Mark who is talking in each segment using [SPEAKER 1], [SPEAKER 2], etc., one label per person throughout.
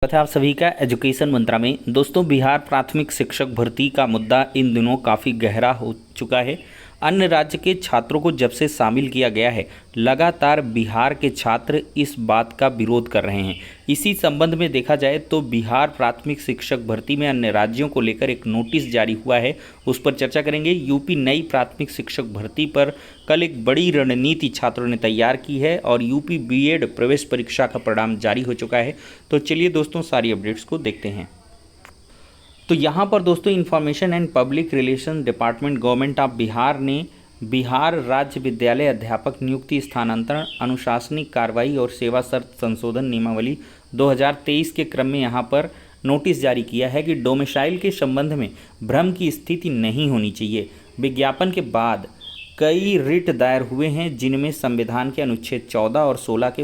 [SPEAKER 1] तथा आप सभी का एजुकेशन मंत्रा में। दोस्तों, बिहार प्राथमिक शिक्षक भर्ती का मुद्दा इन दिनों काफ़ी गहरा हो चुका है। अन्य राज्य के छात्रों को जब से शामिल किया गया है, लगातार बिहार के छात्र इस बात का विरोध कर रहे हैं। इसी संबंध में देखा जाए तो बिहार प्राथमिक शिक्षक भर्ती में अन्य राज्यों को लेकर एक नोटिस जारी हुआ है, उस पर चर्चा करेंगे। यूपी नई प्राथमिक शिक्षक भर्ती पर कल एक बड़ी रणनीति छात्रों ने तैयार की है और यूपी बीएड प्रवेश परीक्षा का परिणाम जारी हो चुका है। तो चलिए दोस्तों, सारी अपडेट्स को देखते हैं। तो यहाँ पर दोस्तों, information and public relation department government of Bihar ने बिहार राज्य विद्यालय अध्यापक नियुक्ति स्थानांतरण अनुशासनिक कार्रवाई और सेवा शर्त संशोधन नियमावली 2023 के क्रम में यहाँ पर नोटिस जारी किया है कि डोमिसाइल के संबंध में भ्रम की स्थिति नहीं होनी चाहिए। विज्ञापन के बाद कई रिट दायर हुए हैं, जिनमें संविधान के अनुच्छेद 14 और 16 के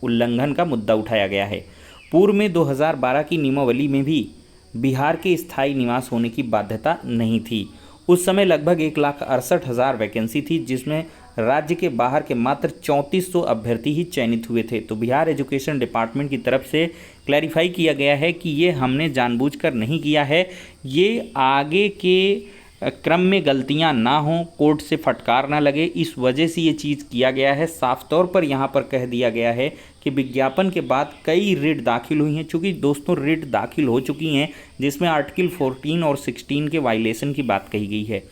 [SPEAKER 1] उल्लंघन का मुद्दा उठाया गया है। पूर्व में 2012 की नियमावली में भी बिहार के स्थायी निवास होने की बाध्यता नहीं थी। उस समय लगभग 1,68,000 वैकेंसी थी, जिसमें राज्य के बाहर के मात्र 3400 अभ्यर्थी ही चयनित हुए थे। तो बिहार एजुकेशन डिपार्टमेंट की तरफ से क्लैरिफाई किया गया है कि ये हमने जानबूझकर नहीं किया है, ये आगे के क्रम में गलतियां ना हों, कोर्ट से फटकार ना लगे, इस वजह से ये चीज़ किया गया है। साफ तौर पर यहाँ पर कह दिया गया है कि विज्ञापन के बाद कई रिट दाखिल हुई हैं। चूँकि दोस्तों रिट दाखिल हो चुकी हैं, जिसमें आर्टिकल 14 और 16 के वायलेशन की बात कही गई है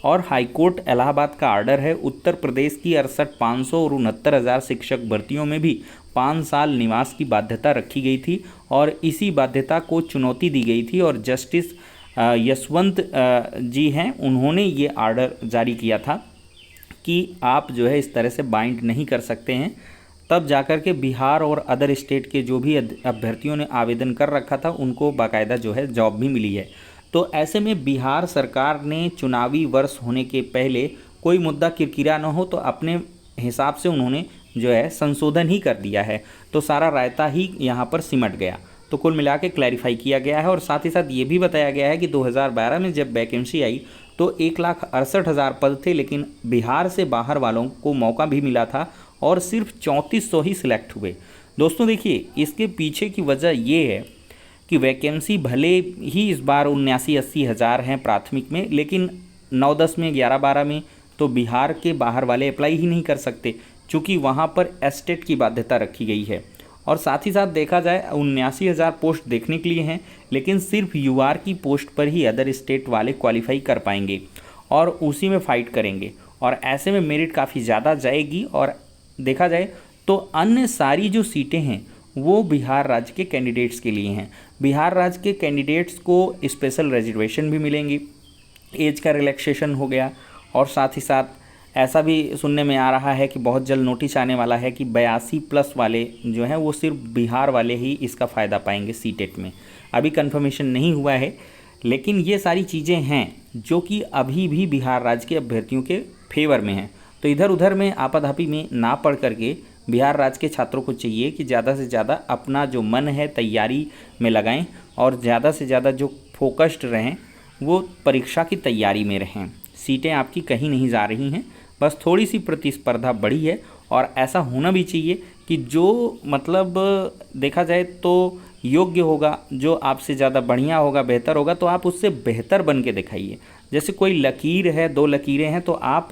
[SPEAKER 1] और हाईकोर्ट इलाहाबाद का आर्डर है। उत्तर प्रदेश की 68,500 और 69,000 शिक्षक भर्तियों में भी 5 साल निवास की बाध्यता रखी गई थी और इसी बाध्यता को चुनौती दी गई थी और जस्टिस यशवंत जी हैं, उन्होंने ये आर्डर जारी किया था कि आप जो है इस तरह से बाइंड नहीं कर सकते हैं। तब जाकर के बिहार और अदर स्टेट के जो भी अभ्यर्थियों ने आवेदन कर रखा था, उनको बाकायदा जो है जॉब भी मिली है। तो ऐसे में बिहार सरकार ने चुनावी वर्ष होने के पहले कोई मुद्दा किरकिरा न हो, तो अपने हिसाब से उन्होंने जो है संशोधन ही कर दिया है। तो सारा रायता ही यहाँ पर सिमट गया। तो कुल मिला के क्लैरिफाई किया गया है और साथ ही साथ ये भी बताया गया है कि 2012 में जब वैकेंसी आई तो 1,68,000 पद थे, लेकिन बिहार से बाहर वालों को मौका भी मिला था और सिर्फ 3400 ही सिलेक्ट हुए। दोस्तों देखिए, इसके पीछे की वजह ये है कि वैकेंसी भले ही इस बार 79-80 हज़ार हैं प्राथमिक में, लेकिन 9-10 में 11-12 में तो बिहार के बाहर वाले अप्लाई ही नहीं कर सकते, चूँकि वहाँ पर एस्टेट की बाध्यता रखी गई है। और साथ ही साथ देखा जाए 79,000 पोस्ट देखने के लिए हैं, लेकिन सिर्फ यूआर की पोस्ट पर ही अदर स्टेट वाले क्वालिफाई कर पाएंगे और उसी में फ़ाइट करेंगे और ऐसे में मेरिट काफ़ी ज़्यादा जाएगी। और देखा जाए तो अन्य सारी जो सीटें हैं वो बिहार राज्य के कैंडिडेट्स के लिए हैं। बिहार राज्य के कैंडिडेट्स को स्पेशल रिजर्वेशन भी मिलेंगी, एज का रिलैक्सेशन हो गया और साथ ही साथ ऐसा भी सुनने में आ रहा है कि बहुत जल्द नोटिस आने वाला है कि 82+ वाले जो हैं वो सिर्फ बिहार वाले ही इसका फ़ायदा पाएंगे सीटेट में। अभी कंफर्मेशन नहीं हुआ है, लेकिन ये सारी चीज़ें हैं जो कि अभी भी बिहार राज्य के अभ्यर्थियों के फेवर में हैं। तो इधर उधर में आपाधापी में ना पढ़ करके बिहार राज्य के छात्रों को चाहिए कि ज़्यादा से ज़्यादा अपना जो मन है तैयारी में लगाएं और ज़्यादा से ज़्यादा जो फोकस्ड रहें वो परीक्षा की तैयारी में रहें। सीटें आपकी कहीं नहीं जा रही हैं, बस थोड़ी सी प्रतिस्पर्धा बढ़ी है और ऐसा होना भी चाहिए कि जो मतलब देखा जाए तो योग्य होगा, जो आपसे ज़्यादा बढ़िया होगा, बेहतर होगा, तो आप उससे बेहतर बन के दिखाइए। जैसे कोई लकीर है, 2 लकीरें हैं, तो आप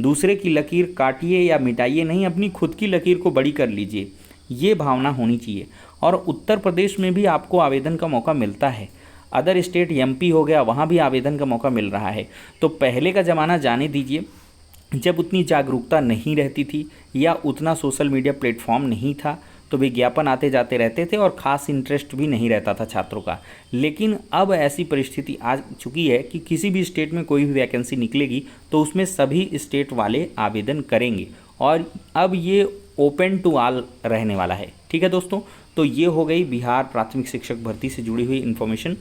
[SPEAKER 1] दूसरे की लकीर काटिए या मिटाइए नहीं, अपनी खुद की लकीर को बड़ी कर लीजिए। ये भावना होनी चाहिए। और उत्तर प्रदेश में भी आपको आवेदन का मौका मिलता है, अदर स्टेट एमपी हो गया, वहाँ भी आवेदन का मौका मिल रहा है। तो पहले का ज़माना जाने दीजिए, जब उतनी जागरूकता नहीं रहती थी या उतना सोशल मीडिया प्लेटफॉर्म नहीं था, तो विज्ञापन आते जाते रहते थे और ख़ास इंटरेस्ट भी नहीं रहता था छात्रों का। लेकिन अब ऐसी परिस्थिति आ चुकी है कि किसी भी स्टेट में कोई भी वैकेंसी निकलेगी तो उसमें सभी स्टेट वाले आवेदन करेंगे और अब ये ओपन टू ऑल रहने वाला है। ठीक है दोस्तों, तो ये हो गई बिहार प्राथमिक शिक्षक भर्ती से जुड़ी हुई इन्फॉर्मेशन।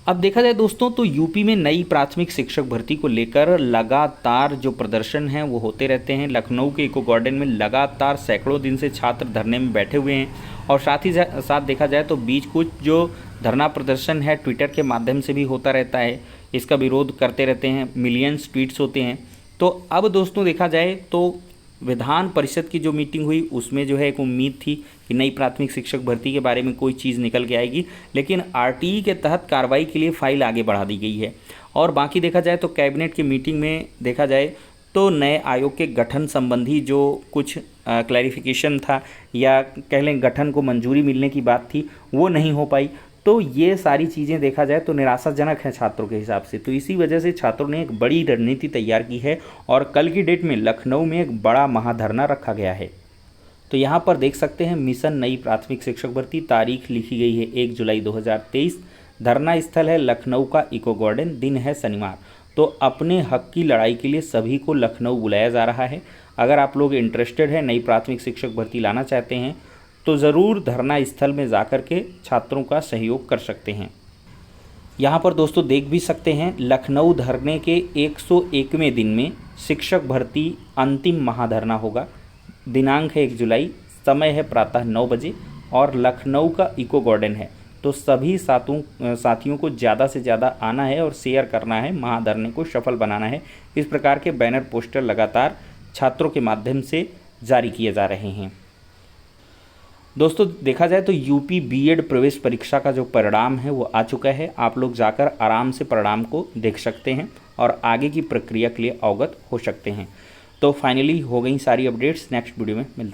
[SPEAKER 1] अब देखा जाए दोस्तों, तो यूपी में नई प्राथमिक शिक्षक भर्ती को लेकर लगातार जो प्रदर्शन हैं वो होते रहते हैं। लखनऊ के इको गार्डन में लगातार सैकड़ों दिन से छात्र धरने में बैठे हुए हैं और साथ ही साथ देखा जाए तो बीच कुछ जो धरना प्रदर्शन है ट्विटर के माध्यम से भी होता रहता है, इसका विरोध करते रहते हैं, मिलियंस ट्वीट्स होते हैं। तो अब दोस्तों देखा जाए तो विधान परिषद की जो मीटिंग हुई उसमें जो है एक उम्मीद थी कि नई प्राथमिक शिक्षक भर्ती के बारे में कोई चीज़ निकल के आएगी, लेकिन आरटीई के तहत कार्रवाई के लिए फाइल आगे बढ़ा दी गई है। और बाकी देखा जाए तो कैबिनेट की मीटिंग में देखा जाए तो नए आयोग के गठन संबंधी जो कुछ क्लैरिफिकेशन था या कह लें गठन को मंजूरी मिलने की बात थी वो नहीं हो पाई। तो ये सारी चीज़ें देखा जाए तो निराशाजनक है छात्रों के हिसाब से। तो इसी वजह से छात्रों ने एक बड़ी रणनीति तैयार की है और कल की डेट में लखनऊ में एक बड़ा महाधरना रखा गया है। तो यहाँ पर देख सकते हैं मिशन नई प्राथमिक शिक्षक भर्ती, तारीख लिखी गई है 1 जुलाई 2023। धरना स्थल है लखनऊ का इको गार्डन, दिन है शनिवार। तो अपने हक की लड़ाई के लिए सभी को लखनऊ बुलाया जा रहा है। अगर आप लोग इंटरेस्टेड हैं, नई प्राथमिक शिक्षक भर्ती लाना चाहते हैं तो ज़रूर धरना स्थल में जाकर के छात्रों का सहयोग कर सकते हैं। यहाँ पर दोस्तों देख भी सकते हैं लखनऊ धरने के 101वें दिन में शिक्षक भर्ती अंतिम महाधरना होगा। दिनांक है 1 जुलाई, समय है प्रातः 9 बजे और लखनऊ का इको गार्डन है। तो सभी साथियों को ज़्यादा से ज़्यादा आना है और शेयर करना है, महाधरने को सफल बनाना है। इस प्रकार के बैनर पोस्टर लगातार छात्रों के माध्यम से जारी किए जा रहे हैं। दोस्तों देखा जाए तो यूपी बीएड प्रवेश परीक्षा का जो परिणाम है वो आ चुका है। आप लोग जाकर आराम से परिणाम को देख सकते हैं और आगे की प्रक्रिया के लिए अवगत हो सकते हैं। तो फाइनली हो गई सारी अपडेट्स। नेक्स्ट वीडियो में मिलते हैं।